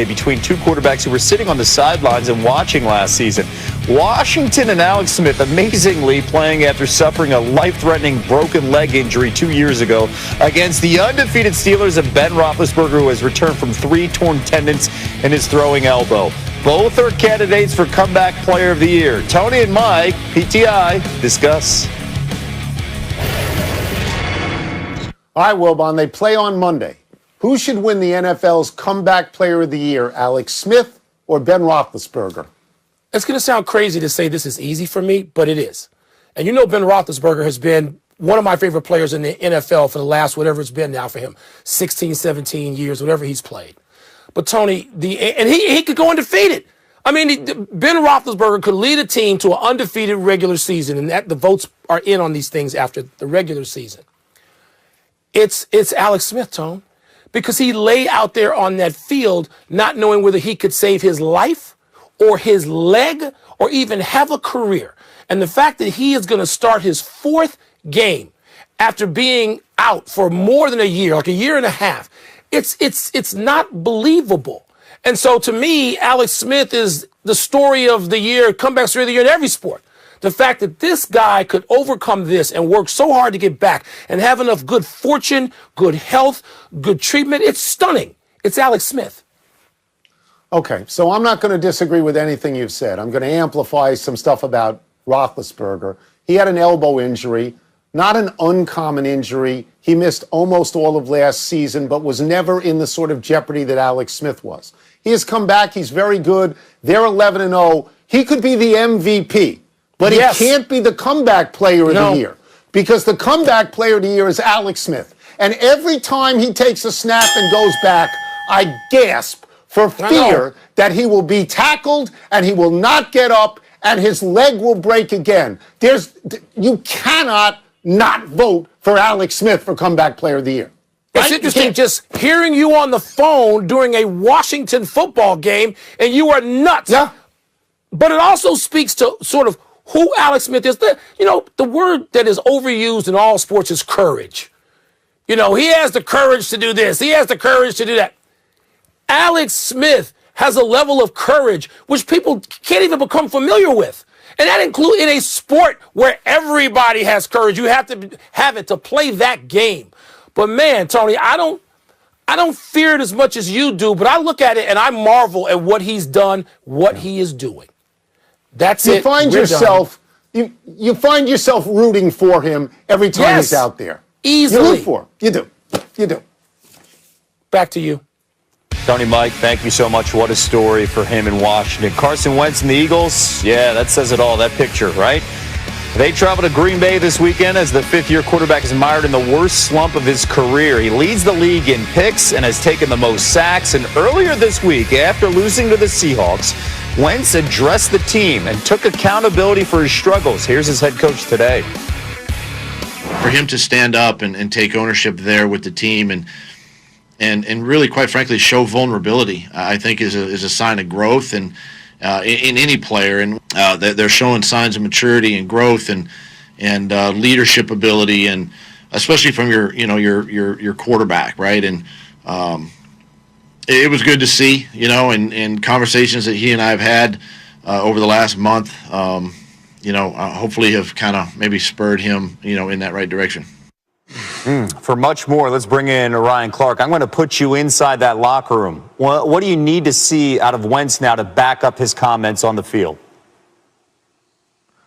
between two quarterbacks who were sitting on the sidelines and watching last season. Washington and Alex Smith amazingly playing after suffering a life-threatening broken leg injury 2 years ago against the undefeated Steelers of Ben Roethlisberger, who has returned from 3 torn tendons in his throwing elbow. Both are candidates for Comeback Player of the Year. Tony and Mike, PTI, discuss. All right, Wilbon, they play on Monday. Who should win the NFL's Comeback Player of the Year, Alex Smith or Ben Roethlisberger? It's going to sound crazy to say this is easy for me, but it is. And you know Ben Roethlisberger has been one of my favorite players in the NFL for the last whatever it's been now for him, 16, 17 years, whatever he's played. But Tony, he could go undefeated. I mean, Ben Roethlisberger could lead a team to an undefeated regular season, and the votes are in on these things after the regular season. It's Alex Smith, Tone. Because he lay out there on that field not knowing whether he could save his life or his leg or even have a career. And the fact that he is going to start his 4th game after being out for more than a year, like a year and a half, it's not believable. And so to me, Alex Smith is the story of the year, comeback story of the year in every sport. The fact that this guy could overcome this and work so hard to get back and have enough good fortune, good health, good treatment, it's stunning. It's Alex Smith. Okay, so I'm not going to disagree with anything you've said. I'm going to amplify some stuff about Roethlisberger. He had an elbow injury, not an uncommon injury. He missed almost all of last season, but was never in the sort of jeopardy that Alex Smith was. He has come back. He's very good. They're 11-0. He could be the MVP. But yes, he can't be the Comeback Player of the Year, because the Comeback Player of the Year is Alex Smith. And every time he takes a snap and goes back, I gasp for fear that he will be tackled and he will not get up and his leg will break again. You cannot not vote for Alex Smith for Comeback Player of the Year. It's interesting just hearing you on the phone during a Washington football game, and you are nuts. Yeah. But it also speaks to sort of who Alex Smith is. The word that is overused in all sports is courage. He has the courage to do this. He has the courage to do that. Alex Smith has a level of courage which people can't even become familiar with. And that includes in a sport where everybody has courage. You have to have it to play that game. But man, Tony, I don't fear it as much as you do, but I look at it and I marvel at what he's done, what he is doing. That's it. You find yourself rooting for him every time he's out there. Easily. You root for him. You do. Back to you. Tony, Mike, thank you so much. What a story for him in Washington. Carson Wentz and the Eagles, yeah, that says it all, that picture, right? They travel to Green Bay this weekend as the 5th-year quarterback is mired in the worst slump of his career. He leads the league in picks and has taken the most sacks. And earlier this week, after losing to the Seahawks, Wentz addressed the team and took accountability for his struggles. Here's his head coach today. For him to stand up and take ownership there with the team and really, quite frankly, show vulnerability, I think is a sign of growth and in any player, and they're showing signs of maturity and growth and leadership ability, and especially from your quarterback, right? And it was good to see, in conversations that he and I have had over the last month, hopefully have kind of maybe spurred him, in that right direction. For much more, let's bring in Ryan Clark. I'm going to put you inside that locker room. What do you need to see out of Wentz now to back up his comments on the field?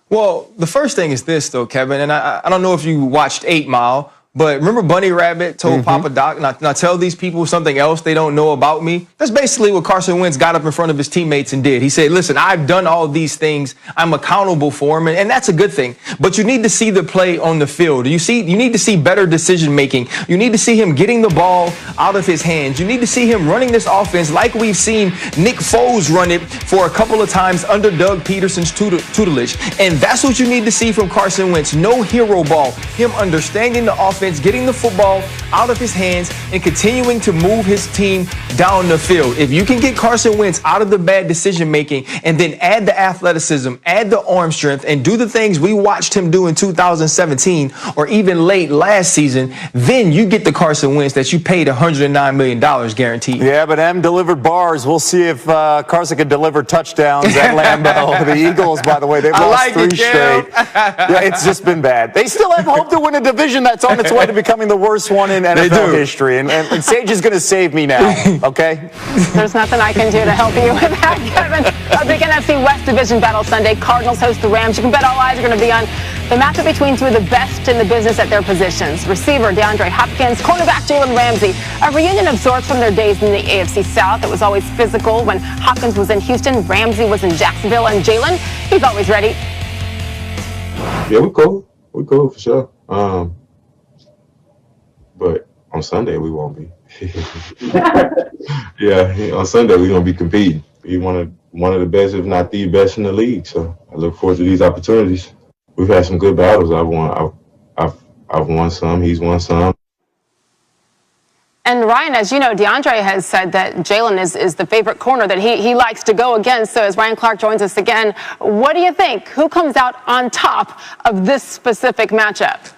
Well, the first thing is this, though, Kevin, and I don't know if you watched 8 Mile, but remember Bunny Rabbit told Papa Doc, now tell these people something else they don't know about me? That's basically what Carson Wentz got up in front of his teammates and did. He said, listen, I've done all these things. I'm accountable for them, and that's a good thing. But you need to see the play on the field. You need to see better decision-making. You need to see him getting the ball out of his hands. You need to see him running this offense like we've seen Nick Foles run it for a couple of times under Doug Peterson's tutelage. And that's what you need to see from Carson Wentz. No hero ball. Him understanding the offense offense, getting the football out of his hands and continuing to move his team down the field. If you can get Carson Wentz out of the bad decision making and then add the athleticism, add the arm strength, and do the things we watched him do in 2017 or even late last season, then you get the Carson Wentz that you paid $109 million guaranteed. Yeah, but M delivered bars. We'll see if Carson can deliver touchdowns at Lambeau. The Eagles, by the way, they've lost 3 straight. Yeah, it's just been bad. They still have hope to win a division that's on its way to becoming the worst one in NFL history. And Sage is going to save me now, okay? There's nothing I can do to help you with that, Kevin. A big NFC West Division battle Sunday. Cardinals host the Rams. You can bet all eyes are going to be on the matchup between two of the best in the business at their positions. Receiver DeAndre Hopkins, cornerback Jalen Ramsey. A reunion of sorts from their days in the AFC South. It was always physical when Hopkins was in Houston, Ramsey was in Jacksonville, and Jalen, he's always ready. Yeah, we cool. We cool for sure. But on Sunday we won't be. Yeah, on Sunday we're gonna be competing. We one of the best, if not the best, in the league. So I look forward to these opportunities. We've had some good battles. I've won some. He's won some. And Ryan, as you know, DeAndre has said that Jalen is the favorite corner that he likes to go against. So as Ryan Clark joins us again, what do you think? Who comes out on top of this specific matchup?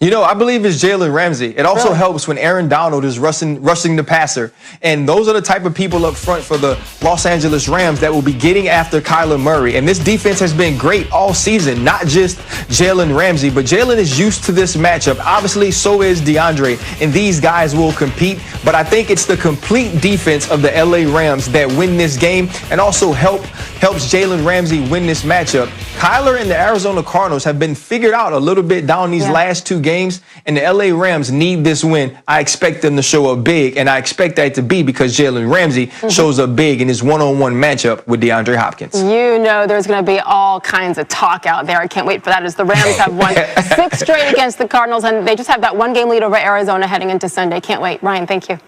You know, I believe it's Jalen Ramsey. It also helps when Aaron Donald is rushing the passer. And those are the type of people up front for the Los Angeles Rams that will be getting after Kyler Murray. And this defense has been great all season, not just Jalen Ramsey, but Jalen is used to this matchup. Obviously, so is DeAndre, and these guys will compete. But I think it's the complete defense of the LA Rams that win this game and also helps Jalen Ramsey win this matchup. Kyler and the Arizona Cardinals have been figured out a little bit down these last 2 games, and the LA Rams need this win. I expect them to show up big, and I expect that to be because Jalen Ramsey shows up big in his one-on-one matchup with DeAndre Hopkins. You know there's going to be all kinds of talk out there. I can't wait for that as the Rams have won 6 straight against the Cardinals, and they just have that 1-game lead over Arizona heading into Sunday. Can't wait. Ryan, thank you.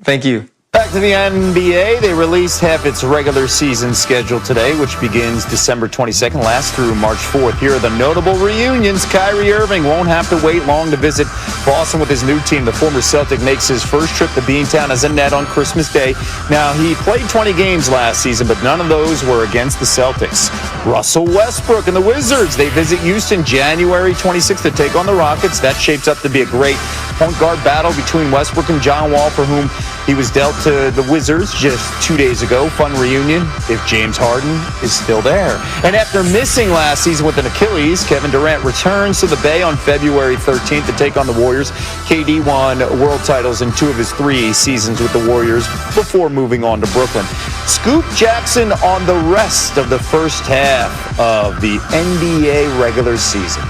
Thank you. Back to the NBA. They released half its regular season schedule today, which begins December 22nd, lasts through March 4th. Here are the notable reunions. Kyrie Irving won't have to wait long to visit Boston with his new team. The former Celtic makes his first trip to Beantown as a Net on Christmas Day. Now, he played 20 games last season, but none of those were against the Celtics. Russell Westbrook and the Wizards, they visit Houston January 26th to take on the Rockets. That shapes up to be a great point guard battle between Westbrook and John Wall, for whom he was dealt to the Wizards just 2 days ago. Fun reunion if James Harden is still there. And after missing last season with an Achilles, Kevin Durant returns to the Bay on February 13th to take on the Warriors. KD won world titles in 2 of his 3 seasons with the Warriors before moving on to Brooklyn. Scoop Jackson on the rest of the first half of the NBA regular season.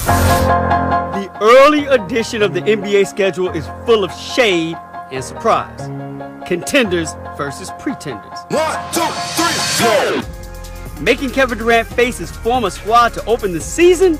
The early edition of the NBA schedule is full of shade and surprise. Contenders versus pretenders. 1, 2, 3, go! Making Kevin Durant face his former squad to open the season